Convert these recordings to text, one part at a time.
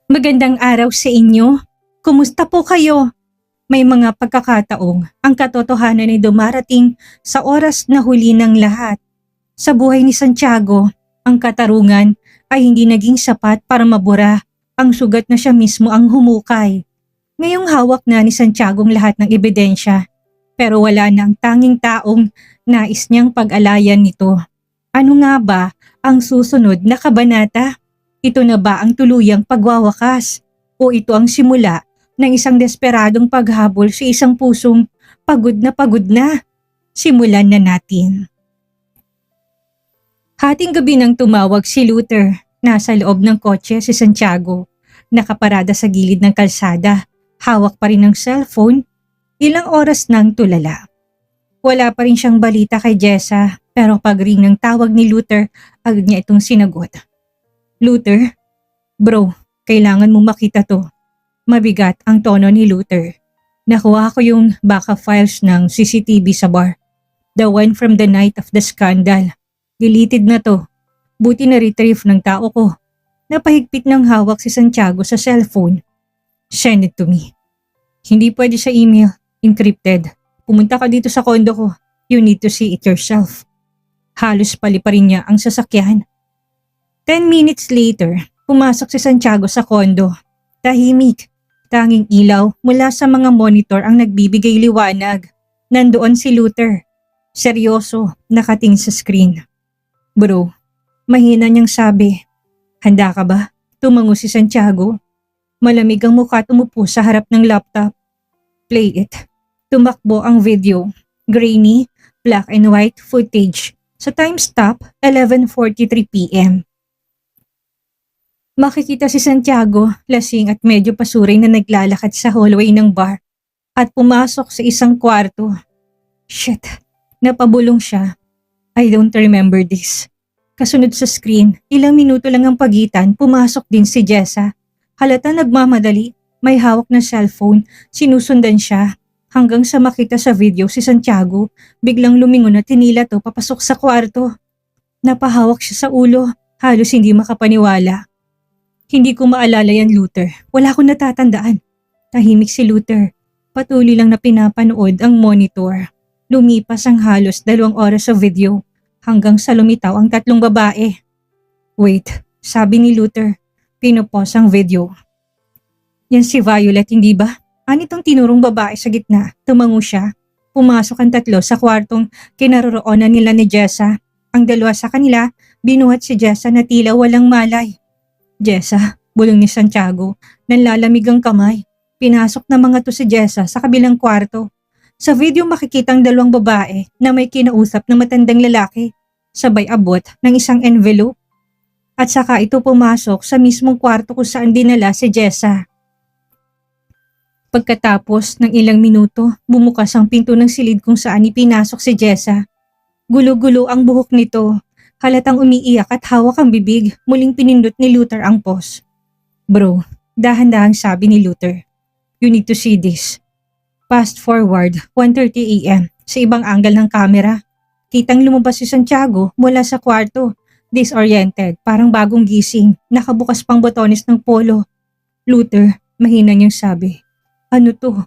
Magandang araw sa inyo. Kumusta po kayo? May mga pagkakataong ang katotohanan ay dumarating sa oras na huli ng lahat. Sa buhay ni Santiago, ang katarungan ay hindi naging sapat para mabura ang sugat na siya mismo ang humukay. Ngayong hawak na ni Santiago ang lahat ng ebidensya, pero wala na ang tanging taong nais niyang pag-alayan nito. Ano nga ba ang susunod na kabanata? Ito na ba ang tuluyang pagwawakas? O ito ang simula ng isang desperadong paghabol sa isang pusong pagod na pagod na? Simulan na natin. Hating gabi nang tumawag si Luther. Nasa loob ng kotse si Santiago. Nakaparada sa gilid ng kalsada. Hawak pa rin ng cellphone. Ilang oras nang tulala. Wala pa rin siyang balita kay Jessa, pero pag-ring ng tawag ni Luther, agad niya itong sinagot. Luther? Bro, kailangan mo makita to. Mabigat ang tono ni Luther. Nakuha ko yung backup files ng CCTV sa bar. The one from the night of the scandal. Deleted na to. Buti na retrieve ng tao ko. Napahigpit ng hawak si Santiago sa cellphone. Send it to me. Hindi pwede sa email. Encrypted. Pumunta ka dito sa kondo ko. You need to see it yourself. Halos pali pa rin niya ang sasakyan. 10 minutes later, pumasok si Santiago sa kondo. Tahimik. Tanging ilaw mula sa mga monitor ang nagbibigay liwanag. Nandoon si Luther. Seryoso, nakatingin sa screen. Bro, mahina niyang sabi. Handa ka ba? Tumango si Santiago. Malamig ang mukha at umupo sa harap ng laptop. Play it. Tumakbo ang video. Grainy, black and white footage. Sa timestamp, 11:43 p.m. Makikita si Santiago, lasing at medyo pasuray na naglalakad sa hallway ng bar at pumasok sa isang kwarto. Shit, napabulong siya. I don't remember this. Kasunod sa screen, ilang minuto lang ang pagitan, pumasok din si Jessa. Halata nagmamadali, may hawak na cellphone, sinusundan siya. Hanggang sa makita sa video si Santiago, biglang lumingon at tinila to papasok sa kwarto. Napahawak siya sa ulo, halos hindi makapaniwala. Hindi ko maalala yan, Luther. Wala akong natatandaan. Tahimik si Luther. Patuloy lang na pinapanood ang monitor. Lumipas ang halos 2 oras sa video hanggang sa lumitaw ang 3 babae. Wait, sabi ni Luther. Pinopause ang video. Yan si Violet, hindi ba? Anitong tinurong babae sa gitna. Tumango siya. Pumasok ang 3 sa kwartong kinaroroonan nila ni Jessa. Ang 2 sa kanila, binuhat si Jessa na tila walang malay. Jessa, bulong ni Santiago, nanlalamig ang kamay. Pinasok na mga to si Jessa sa kabilang kwarto. Sa video makikita ang 2 babae na may kinausap na matandang lalaki, sabay abot ng isang envelope. At saka ito pumasok sa mismong kwarto kung saan dinala si Jessa. Pagkatapos ng ilang minuto, bumukas ang pinto ng silid kung saan ipinasok si Jessa. Gulo-gulo ang buhok nito. Halatang umiiyak at hawak ang bibig, muling pinindot ni Luther ang pause. Bro, dahan-dahang sabi ni Luther. You need to see this. Fast forward, 1:30 a.m. sa ibang angle ng kamera. Kitang lumabas si Santiago mula sa kwarto, disoriented, parang bagong gising, nakabukas pang botones ng polo. Luther, mahina niyang sabi. Ano to?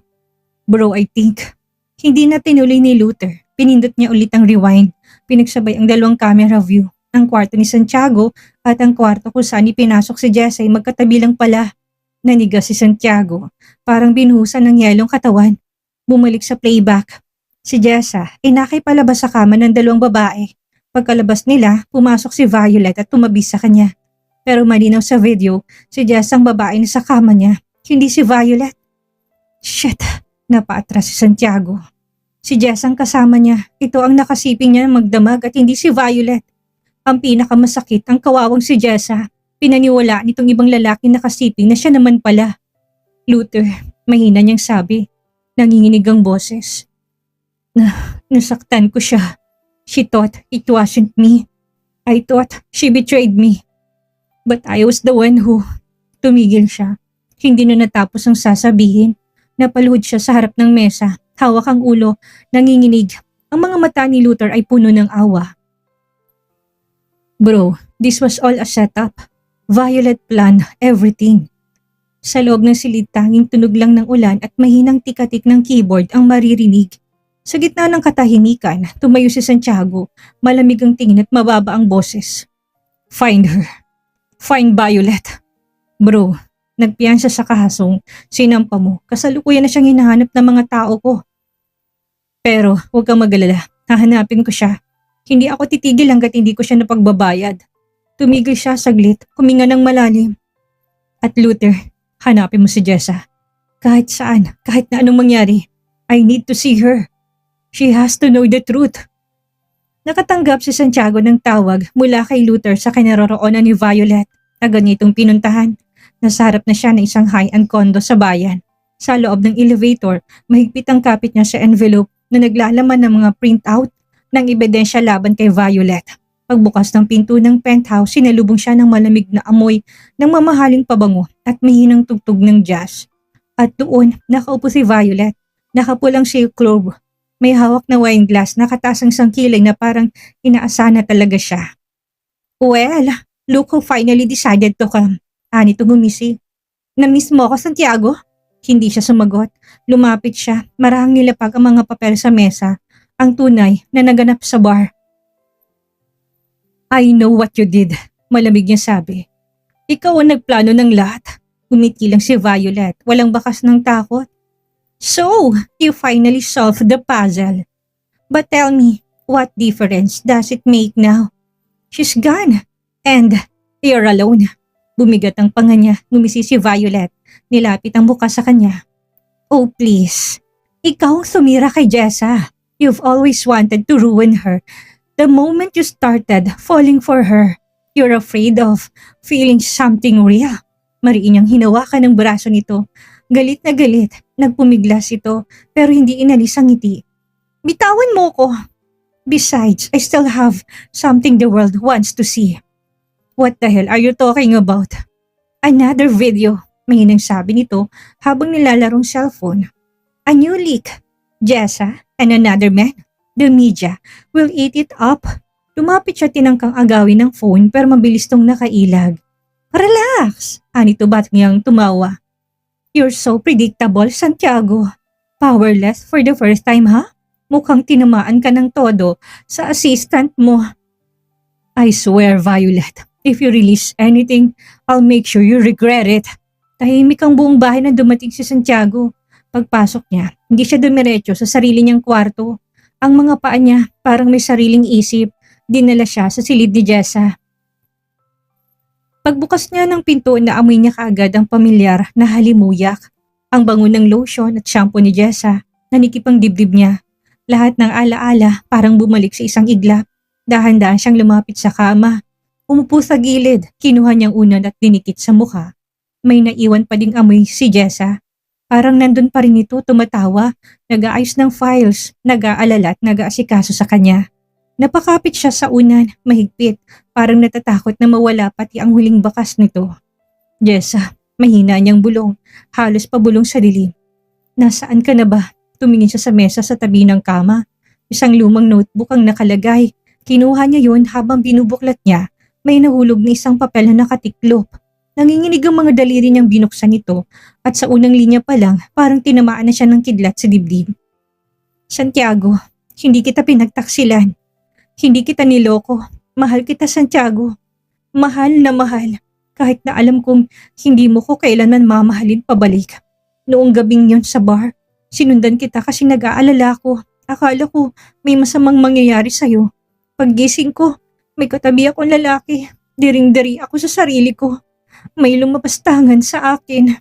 Bro, I think. Hindi na tinuloy ni Luther. Pinindot niya ulit ang rewind. Pinagsabay ang 2 camera view. Ang kwarto ni Santiago at ang kwarto kung saan ipinasok si Jessa ay magkatabi lang pala. Nanigas si Santiago. Parang binuhusan ng yelong katawan. Bumalik sa playback. Si Jessa inakay palabas sa kama ng 2 babae. Pagkalabas nila, pumasok si Violet at tumabi sa kanya. Pero malinaw sa video, si Jessa ang babae na sa kama niya. Hindi si Violet. Shit, napaatras si Santiago. Si Jess ang kasama niya. Ito ang nakasiping niya magdamag at hindi si Violet. Ang pinakamasakit ang kawawang si Jessa. Pinaniwala nitong ibang lalaki nakasiping na siya naman pala. Luther, mahina niyang sabi. Nanginginig ang boses. Nasaktan ko siya. She thought it wasn't me. I thought she betrayed me. But I was the one who... Tumigil siya. Hindi na natapos ang sasabihin. Napaluhod siya sa harap ng mesa. Hawak ang ulo, nanginginig. Ang mga mata ni Luther ay puno ng awa. Bro, this was all a setup. Violet planned everything. Sa loob ng silid tanging tunog lang ng ulan at mahinang tikatik ng keyboard ang maririnig. Sa gitna ng katahimikan, tumayo si Santiago, malamig ang tingin at mababa ang boses. Find her. Find Violet. Bro, nagpiyansa sa kahasong sinampa mo. Kasalukuyan na siyang hinahanap ng mga tao ko. Pero huwag kang mag-alala, hahanapin ko siya. Hindi ako titigil hanggat hindi ko siya napagbabayad. Tumigil siya saglit, huminga ng malalim. At Luther, hanapin mo si Jessa. Kahit saan, kahit na anong mangyari, I need to see her. She has to know the truth. Nakatanggap si Santiago ng tawag mula kay Luther sa kinaroroonan ni Violet na ganitong pinuntahan. Nasa harap na siya ng isang high-end condo sa bayan. Sa loob ng elevator, mahigpit ang kapit niya sa envelope na naglalaman ng mga printout ng ebidensya laban kay Violet. Pagbukas ng pinto ng penthouse, sinalubong siya ng malamig na amoy ng mamahaling pabango at mahinang tugtog ng jazz. At doon, nakaupo si Violet. Nakapulang silk robe. May hawak na wine glass, nakataas ang sangkiling na parang inaasana talaga siya. Well, look who finally decided to come. Anito gumisi. Na-miss mo ako, Santiago? Hindi siya sumagot. Lumapit siya, marahang nilapag ang mga papel sa mesa. Ang tunay na naganap sa bar. I know what you did, malamig niya sabi. Ikaw ang nagplano ng lahat. Umiti lang si Violet, walang bakas ng takot. So, you finally solved the puzzle. But tell me, what difference does it make now? She's gone. And you're alone. Bumigat ang panga niya, ngumisi si Violet. Nilapit ang buka sa kanya. Oh please, ikaw ang sumira kay Jessa. You've always wanted to ruin her. The moment you started falling for her, you're afraid of feeling something real. Mariin niyang hinawakan ng braso nito. Galit na galit, nagpumiglas ito pero hindi inalis ang ngiti. Bitawan mo ko. Besides, I still have something the world wants to see. What the hell are you talking about? Another video, mahinang sabi nito habang nilalarong cellphone. A new leak. Jessa and another man. The media will eat it up. Lumapit siya tinangkang agawin ng phone pero mabilis tong nakailag. Relax, anito bat niyang tumawa. You're so predictable, Santiago. Powerless for the first time, ha? Mukhang tinamaan ka ng todo sa assistant mo. I swear, Violet, if you release anything, I'll make sure you regret it. Tahimik ang buong bahay na dumating si Santiago. Pagpasok niya, hindi siya dumiretso sa sarili niyang kwarto. Ang mga paa niya parang may sariling isip. Dinala siya sa silid ni Jessa. Pagbukas niya ng pinto, naamoy niya kaagad ang pamilyar na halimuyak. Ang bango ng lotion at shampoo ni Jessa, nanikip ang dibdib niya. Lahat ng alaala parang bumalik sa isang iglap. Dahan-dahan siyang lumapit sa kama. Umupo sa gilid, kinuha niyang unan at dinikit sa mukha. May naiwan pa ding amoy si Jessa. Parang nandun pa rin ito tumatawa, nag-aayos ng files, nag-aalala at nag-aasikaso sa kanya. Napakapit siya sa unan, mahigpit, parang natatakot na mawala pati ang huling bakas nito. Jessa, mahina niyang bulong, halos pabulong sa dilim. Nasaan ka na ba? Tumingin siya sa mesa sa tabi ng kama. Isang lumang notebook ang nakalagay. Kinuha niya yun habang binubuklat niya. May nahulog na isang papel na nakatiklop. Nanginginig ang mga daliri niyang binuksan ito at sa unang linya pa lang parang tinamaan na siya ng kidlat sa dibdib. Santiago, hindi kita pinagtaksilan. Hindi kita niloko. Mahal kita, Santiago. Mahal na mahal. Kahit na alam kong hindi mo ko kailanman mamahalin pabalik. Noong gabing yon sa bar, sinundan kita kasi nag-aalala ko. Akala ko may masamang mangyayari sa'yo. Paggising ko, may katabi akong lalaki. Diring-diri ako sa sarili ko. May lumapastangan sa akin.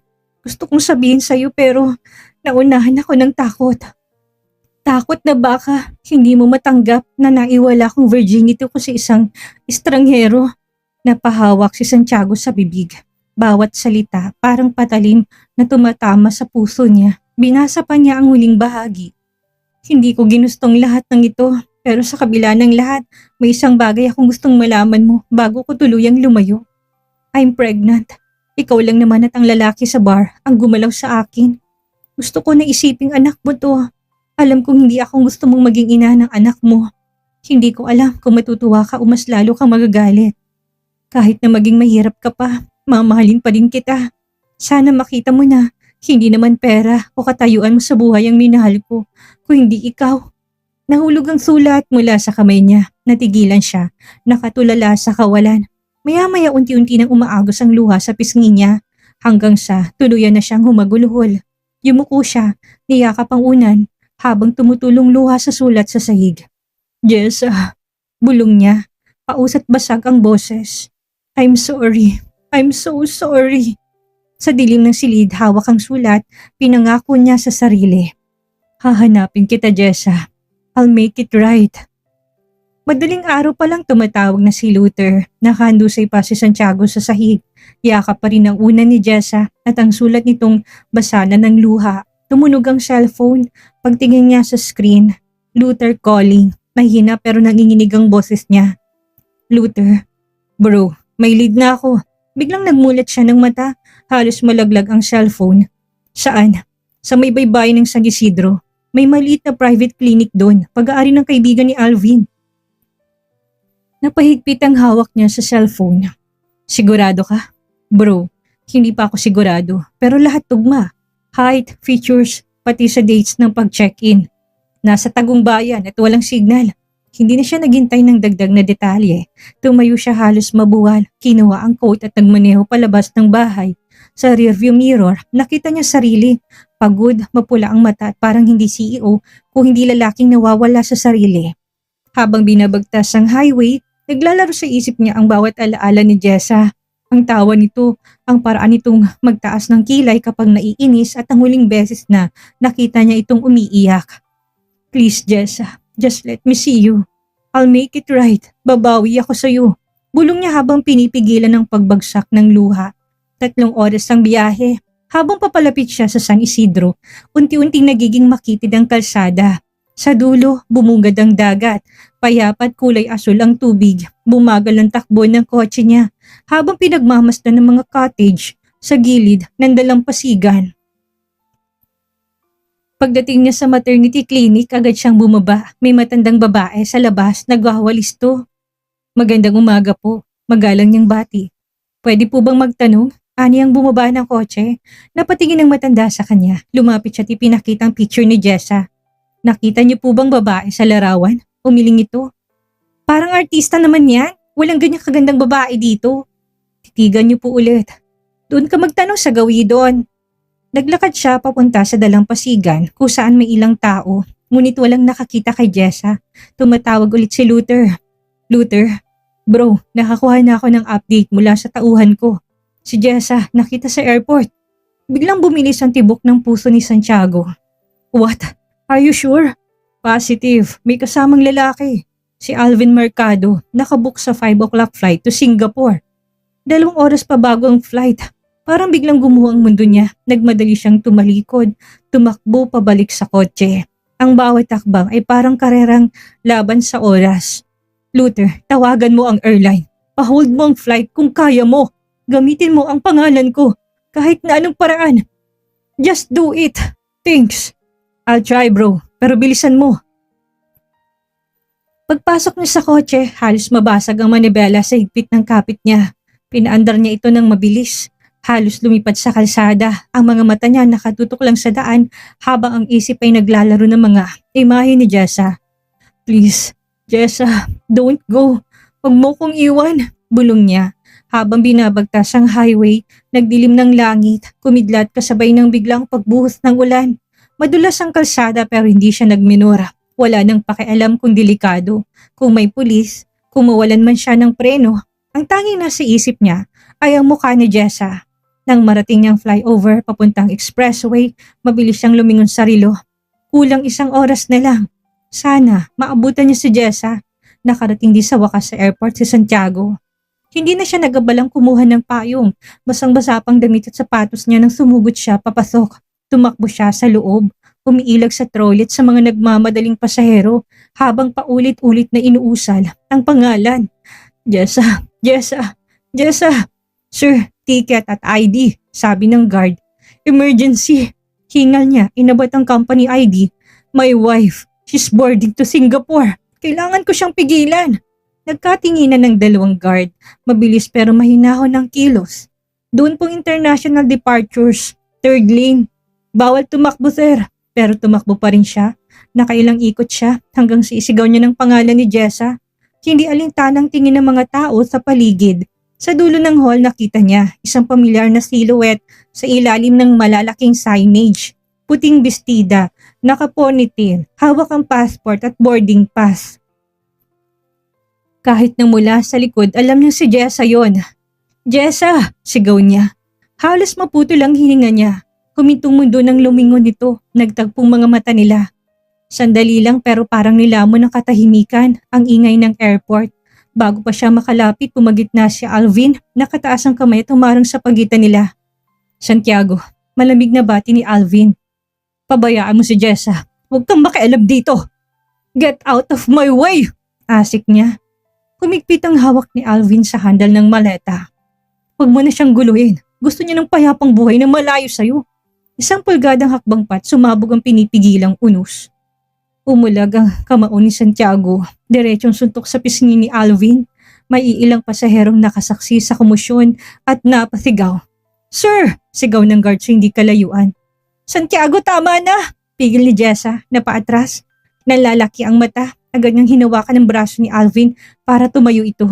Gusto kong sabihin sa'yo pero naunahan ako ng takot. Takot na baka hindi mo matanggap na naiwala kong virginity ko sa isang estranghero. Napahawak si Santiago sa bibig. Bawat salita parang patalim na tumatama sa puso niya. Binasa pa niya ang huling bahagi. Hindi ko ginustong lahat ng ito pero sa kabila ng lahat may isang bagay akong gustong malaman mo bago ko tuluyang lumayo. I'm pregnant. Ikaw lang naman at ang lalaki sa bar ang gumalaw sa akin. Gusto ko na isiping anak mo to. Alam kong hindi akong gusto mong maging ina ng anak mo. Hindi ko alam kung matutuwa ka o mas lalo kang magagalit. Kahit na maging mahirap ka pa, mamahalin pa din kita. Sana makita mo na, hindi naman pera o katayuan mo sa buhay ang minahal ko, kung hindi ikaw. Nahulog ang sulat mula sa kamay niya. Natigilan siya, nakatulala sa kawalan. Maya-maya unti-unti nang umaagos ang luha sa pisngi niya, hanggang sa tuluyan na siyang humaguluhol. Yumuko siya, niyakap ang unan, habang tumutulong luha sa sulat sa sahig. Jessa, bulong niya, pausat basag ang boses. I'm sorry, I'm so sorry. Sa dilim ng silid, hawak ang sulat, pinangako niya sa sarili. Hahanapin kita, Jessa. I'll make it right. Madaling araw pa lang tumatawag na si Luther. Nakahandusay pa si Santiago sa sahig. Yakap pa rin ang una ni Jessa at ang sulat nitong basa na ng luha. Tumunog ang cellphone. Pagtingin niya sa screen, Luther calling. Mahina pero nanginginig ang boses niya. Luther, bro, may lead na ako. Biglang nagmulat siya ng mata. Halos malaglag ang cellphone. Saan? Sa may baybayin ng San Isidro. May maliit na private clinic doon, pag-aari ng kaibigan ni Alvin. Napahigpit ang hawak niya sa cellphone. Sigurado ka? Bro, hindi pa ako sigurado, pero lahat tugma. Height, features, pati sa dates ng pag-check-in. Nasa tagong bayan at walang signal. Hindi na siya naghintay ng dagdag na detalye. Tumayo siya halos mabuwal, kinuha ang coat at nagmaneho palabas ng bahay. Sa rearview mirror, nakita niya sarili. Pagod, mapula ang mata at parang hindi CEO kung hindi lalaking nawawala sa sarili. Habang binabagtas ang highway, naglalaro sa isip niya ang bawat alaala ni Jessa. Ang tawa nito, ang paraan nitong magtaas ng kilay kapag naiinis at ang huling beses na nakita niya itong umiiyak. Please Jessa, just let me see you. I'll make it right. Babawi ako sa iyo. Bulong niya habang pinipigilan ng pagbagsak ng luha. 3 oras ang biyahe. Habang papalapit siya sa San Isidro, unti-unting nagiging makitid ang kalsada. Sa dulo, bumungad ang dagat. Payapat kulay asul ang tubig. Bumagal ang takbo ng kotse niya habang pinagmamasdan ng mga cottage sa gilid ng dalampasigan. Pagdating niya sa maternity clinic, agad siyang bumaba. May matandang babae sa labas, nagwawalisto. Magandang umaga po. Magalang niyang bati. Pwede po bang magtanong? Ani ang bumaba ng kotse. Napatingin ng matanda sa kanya. Lumapit siya at ipinakita ang picture ni Jessa. Nakita niyo po bang babae sa larawan? Umiling ito. Parang artista naman yan. Walang ganyang kagandang babae dito. Titigan niyo po ulit. Doon ka magtanong sa gawidon. Naglakad siya papunta sa dalampasigan kung saan may ilang tao. Ngunit walang nakakita kay Jessa. Tumatawag ulit si Luther. Luther, bro, nakakuha na ako ng update mula sa tauhan ko. Si Jessa nakita sa airport. Biglang bumilis ang tibok ng puso ni Santiago. What? Are you sure? Positive. May kasamang lalaki. Si Alvin Mercado, nakabook sa 5 o'clock flight to Singapore. 2 oras pa bago ang flight. Parang biglang gumuho ang mundo niya. Nagmadali siyang tumalikod, tumakbo pabalik sa kotse. Ang bawat takbang ay parang karerang laban sa oras. Luther, tawagan mo ang airline. Pa-hold mo ang flight kung kaya mo. Gamitin mo ang pangalan ko. Kahit na anong paraan. Just do it. Thanks. I'll try bro, pero bilisan mo. Pagpasok niya sa kotse, halos mabasag ang manibela sa higpit ng kapit niya. Pinaandar niya ito ng mabilis. Halos lumipad sa kalsada. Ang mga mata niya nakatutok lang sa daan habang ang isip ay naglalaro ng mga imahe ni Jessa. Please, Jessa, don't go. Huwag mo kong iwan, bulong niya. Habang binabagtas ang highway, nagdilim ng langit, kumidlat kasabay ng biglang pagbuhos ng ulan. Madulas ang kalsada pero hindi siya nagminura. Wala nang pakialam kung delikado, kung may pulis, kung mawalan man siya ng preno. Ang tanging nasa isip niya ay ang mukha ni Jessa. Nang marating niyang flyover papuntang expressway, mabilis siyang lumingon sa relo. Kulang 1 oras na lang. Sana maabutan niya si Jessa. Nakarating din sa wakas sa airport si Santiago. Hindi na siya nagabalang kumuha ng payong. Basang-basa pang damit at sapatos niya nang sumugod siya papasok. Tumakbo siya sa loob, umiilag sa trolley sa mga nagmamadaling pasahero habang paulit-ulit na inuusal ang pangalan. Jessa, Jessa, Jessa. Sir, ticket at ID, sabi ng guard. Emergency. Hingal niya, inabot ang company ID. My wife, she's boarding to Singapore. Kailangan ko siyang pigilan. Nagkatinginan ng 2 guard, mabilis pero mahinahon ng kilos. Doon pong international departures, third lane. Bawal tumakbo sir. Pero tumakbo pa rin siya. Nakailang ikot siya hanggang siisigaw niya ng pangalan ni Jessa. Hindi alintanang tingin ng mga tao sa paligid. Sa dulo ng hall nakita niya isang pamilyar na silhouette sa ilalim ng malalaking signage. Puting bestida, naka-ponytail, hawak ang passport at boarding pass. Kahit na mula sa likod, alam niya si Jessa yon. Jessa! Sigaw niya. Halos maputol ang hininga niya. Humintong mundo ng lumingon nito, nagtagpong mga mata nila. Sandali lang pero parang nilamon ng katahimikan ang ingay ng airport. Bago pa siya makalapit, pumagitna si Alvin, nakataas ang kamay at humarang sa pagitan nila. Santiago, malamig na bati ni Alvin. Pabayaan mo si Jessa. Huwag kang makialam dito. Get out of my way! Asik niya. Humigpit ang hawak ni Alvin sa handle ng maleta. Huwag mo na siyang guluhin. Gusto niya ng payapang buhay na malayo sa'yo. Isang pulgadang hakbangpat, sumabog ang pinipigilang unos. Umulag ang kamao ni Santiago, diretsong suntok sa pisngi ni Alvin. May iilang pasaherong nakasaksi sa komosyon at napasigaw. Sir! Sigaw ng guard sa hindi kalayuan. Santiago, tama na! Pigil ni Jessa na paatras. Nalalaki ang mata, agad niyang hinawakan ang braso ni Alvin para tumayo ito.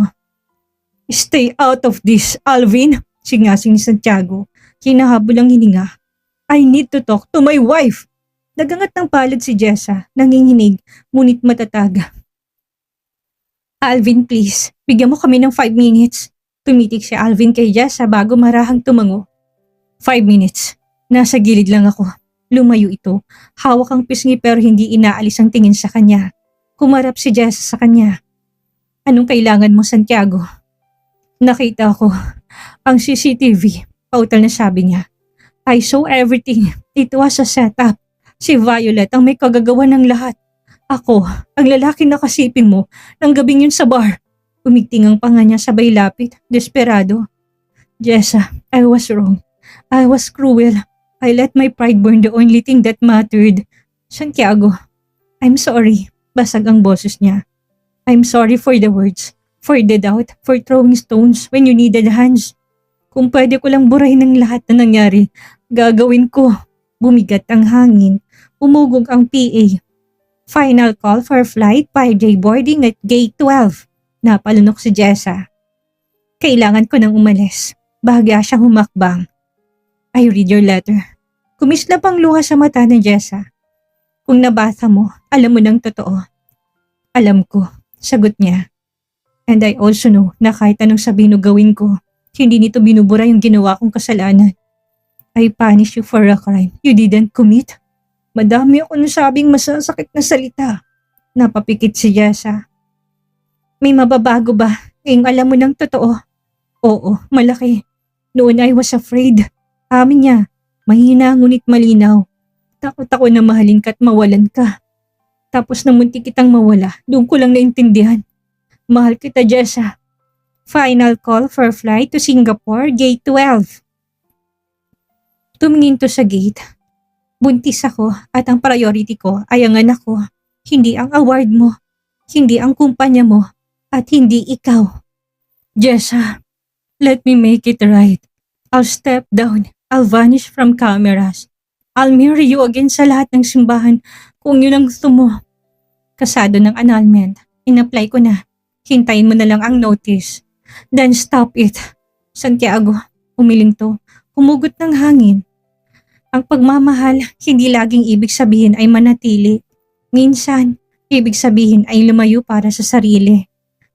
Stay out of this, Alvin! Singasing ni Santiago, hinahabol ang hininga. I need to talk to my wife! Nagangat ng palad si Jessa, nanginginig, ngunit matatag. Alvin, please, bigyan mo kami ng 5 minutes. Tumitik si Alvin kay Jessa bago marahang tumango. 5 minutes. Nasa gilid lang ako. Lumayo ito. Hawak ang pisngi pero hindi inaalis ang tingin sa kanya. Kumarap si Jessa sa kanya. Anong kailangan mo, Santiago? Nakita ko ang CCTV. Pautal na sabi niya. I saw everything. It was a setup. Si Violet ang may kagagawa ng lahat. Ako, ang lalaki na kasiping mo ng gabing yun sa bar. Umigting ang panga niya sabay lapit, desperado. Jessa, I was wrong. I was cruel. I let my pride burn the only thing that mattered. Santiago, I'm sorry. Basag ang boses niya. I'm sorry for the words, for the doubt, for throwing stones when you needed hands. Kung pwede ko lang burahin ang lahat na nangyari, gagawin ko. Bumigat ang hangin. Umugog ang PA. Final call for flight 5J boarding at gate 12. Napalunok si Jessa. Kailangan ko nang umalis. Bahagya siyang humakbang. I read your letter. Kumislap ang luha sa mata ni Jessa. Kung nabasa mo, alam mo ng totoo. Alam ko, sagot niya. And I also know na kahit anong sabihin o gawin ko, hindi nito binubura yung ginawa kong kasalanan. I punish you for a crime you didn't commit. Madami ako nasabing masasakit na salita. Napapikit si Jessa. May mababago ba ngayong alam mo ng totoo? Oo, malaki. Noon I was afraid. Amin niya, mahina ngunit malinaw. Takot ako na mahalin ka at mawalan ka. Tapos na muntik kitang mawala, doon ko lang naintindihan. Mahal kita, Jessa. Final call for flight to Singapore, gate 12. Tumingin to sa gate. Buntis ako at ang priority ko ay ang anak ko. Hindi ang award mo, hindi ang kumpanya mo, at hindi ikaw. Jessa, let me make it right. I'll step down. I'll vanish from cameras. I'll marry you again sa lahat ng simbahan kung yun ang gusto mo. Kasado ng annulment. In-apply ko na. Hintayin mo na lang ang notice. Then stop it. Santiago, umiling to. Humugot ng hangin. Ang pagmamahal, hindi laging ibig sabihin ay manatili. Minsan, ibig sabihin ay lumayo para sa sarili.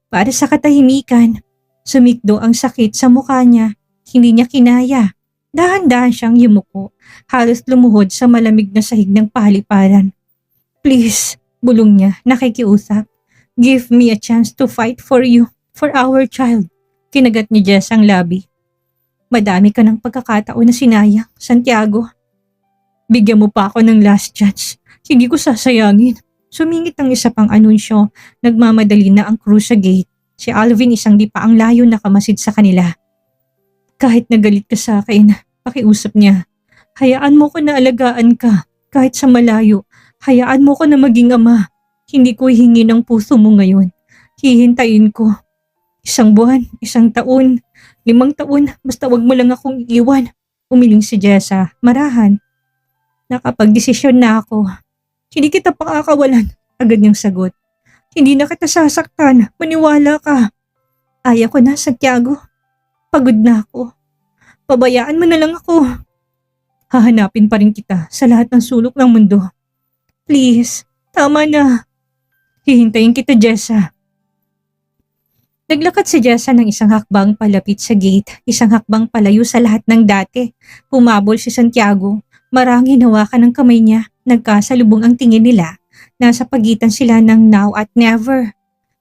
Para sa katahimikan. Sumikdo ang sakit sa mukha niya. Hindi niya kinaya. Dahan-dahan siyang yumuko. Halos lumuhod sa malamig na sahig ng paliparan. Please, bulong niya, nakikiusap. Give me a chance to fight for you, for our child. Kinagat ni Jess ang labi. Madami ka ng pagkakataon na sinayang, Santiago. Bigyan mo pa ako ng last chance. Hindi ko sasayangin. Sumingit ang isa pang anunsyo. Nagmamadali na ang crew sa gate. Si Alvin isang di pa ang layo nakamasid sa kanila. Kahit nagalit ka sa akin, pakiusap niya. Hayaan mo ko na alagaan ka. Kahit sa malayo, hayaan mo ko na maging ama. Hindi ko hihingi ng puso mo ngayon. Hihintayin ko. 1 buwan, 1 taon. 5 taon, basta wag mo lang akong iiwan. Umiling si Jessa, marahan. Nakapagdesisyon na ako. Hindi kita pakakawalan, agad niyang sagot. Hindi na kita sasaktan, maniwala ka. Ayaw ko na, Santiago. Pagod na ako. Pabayaan mo na lang ako. Hahanapin pa rin kita sa lahat ng sulok ng mundo. Please, tama na. Hihintayin kita, Jessa. Naglakad si Jessa ng isang hakbang palapit sa gate, isang hakbang palayo sa lahat ng dati. Pumabol si Santiago. Marang hinawakan ng kamay niya. Nagkasalubong ang tingin nila. Nasa pagitan sila ng now at never.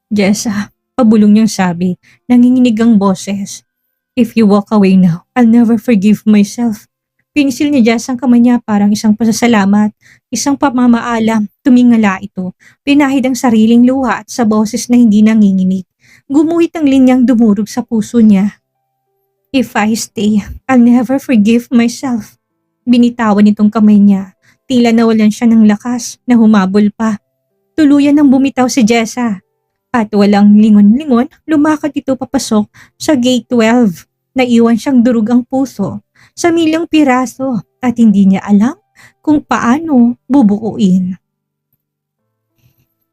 Jessa, pabulong niyang sabi, nanginginig ang boses. If you walk away now, I'll never forgive myself. Pinisil ni Jess ang kamay niya parang isang pasasalamat, isang pamamaalam. Tumingala ito, pinahid ang sariling luha at sa boses na hindi nanginginig. Gumuhit ang linyang dumurog sa puso niya. If I stay, I'll never forgive myself. Binitawan itong kamay niya. Tila nawalan siya ng lakas na humabol pa. Tuluyan nang bumitaw si Jessa. At walang lingon-lingon, lumakad ito papasok sa gate 12. Naiwan siyang durog ang puso sa milyong piraso at hindi niya alam kung paano bubuuin.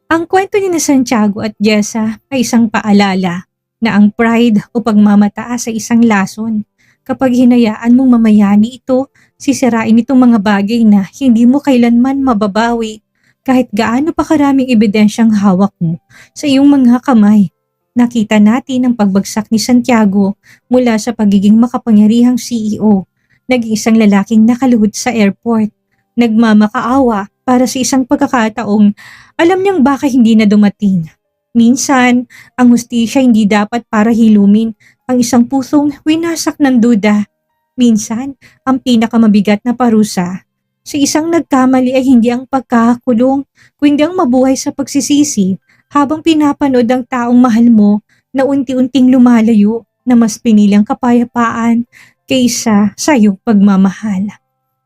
Ang kwento ni na Santiago at Jessa ay isang paalala na ang pride o pagmamataas ay isang lason. Kapag hinayaan mong mamayani ito, sisirain itong mga bagay na hindi mo kailanman mababawi kahit gaano pa karaming ebidensyang hawak mo sa iyong mga kamay. Nakita natin ang pagbagsak ni Santiago mula sa pagiging makapangyarihang CEO, naging isang lalaking nakaluhod sa airport, nagmamakaawa para sa isang pagkakataong alam niyang baka hindi na dumating. Minsan, ang hustisya hindi dapat para hilumin ang isang pusong winasak ng duda. Minsan, ang pinakamabigat na parusa sa isang nagkamali ay hindi ang pagkakakulong, kundi ang mabuhay sa pagsisisi habang pinapanood ang taong mahal mo na unti-unting lumalayo na mas pinilang kapayapaan kaysa sa iyong pagmamahal.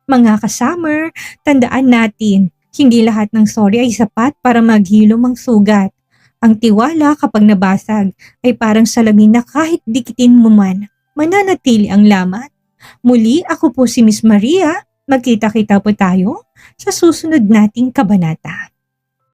Mga kasummer, tandaan natin, hindi lahat ng sorry ay sapat para maghilom ang sugat. Ang tiwala kapag nabasag ay parang salamin na kahit dikitin mo man, mananatili ang lamat. Muli, ako po si Miss Maria. Magkita-kita po tayo sa susunod nating kabanata.